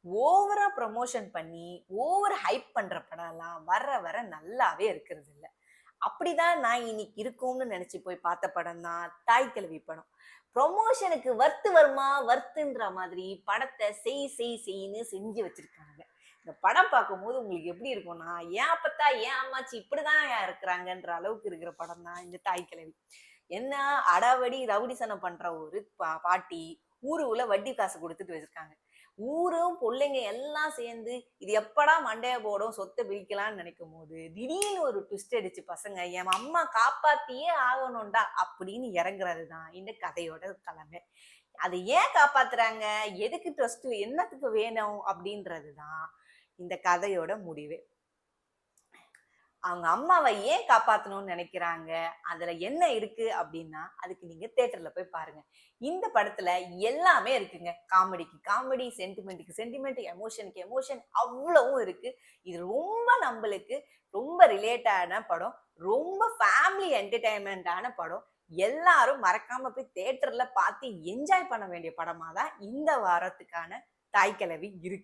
ஓவரா ப்ரமோஷன் பண்ணி, over hype பண்ற படம்லாம் வர வர நல்லாவே இருக்கிறது இல்ல. அப்படிதான் நான் இன்னைக்கு இருக்கும்னு நெனச்சு போய் பார்த்த படம் தான் தாய் கிழவி படம். ப்ரமோஷனுக்கு வர்த்து வருமா வர்த்துன்ற மாதிரி படத்த செய் செய் செய்ன்னு செஞ்சு வச்சிருக்காங்க. இந்த படம் பார்க்கும்போது உங்களுக்கு எப்படி இருக்கும்னா, ஏன் அப்பத்தா, ஏன் அம்மாச்சி இப்படிதான் இருக்கிறாங்கன்ற அளவுக்கு இருக்கிற படம் தான் இந்த தாய் கிழவி. என்ன அடாவடி ரவுடிசனம் பண்ற ஒரு பாட்டி, ஊருக்குள்ள வட்டி காசு குடுத்துட்டு வச்சிருக்காங்க. ஊரும் புள்ளைங்க எல்லாம் சேர்ந்து இது எப்படா மண்டைய போடும் சொத்தை பிரிக்கலாம்னு நினைக்கும் போது திடீர்னு ஒரு ட்விஸ்ட் அடிச்சு பசங்க என் அம்மா காப்பாத்தியே ஆகணும்டா அப்படின்னு இறங்குறது தான் இந்த கதையோட தலைமை. அதை ஏன் காப்பாத்துறாங்க, எதுக்கு ட்விஸ்ட், என்னத்துக்கு வேணும் அப்படின்றது தான் இந்த கதையோட முடிவு. அவங்க அம்மாவை ஏன் காப்பாத்தணும்னு நினைக்கிறாங்க, அதுல என்ன இருக்கு அப்படின்னா அதுக்கு நீங்க தியேட்டர்ல போய் பாருங்க. இந்த படத்துல எல்லாமே இருக்குங்க. காமெடிக்கு காமெடி, சென்டிமெண்ட்டுக்கு சென்டிமெண்ட், எமோஷனுக்கு எமோஷன் அவ்வளவும் இருக்கு. இது ரொம்ப நம்மளுக்கு ரொம்ப ரிலேட்டான படம். ரொம்ப ஃபேமிலி என்டர்டைன்மெண்டான படம். எல்லாரும் மறக்காம போய் தியேட்டர்ல பார்த்து என்ஜாய் பண்ண வேண்டிய படமா தான் இந்த வாரத்துக்கான தாய் கிழவி இருக்கு.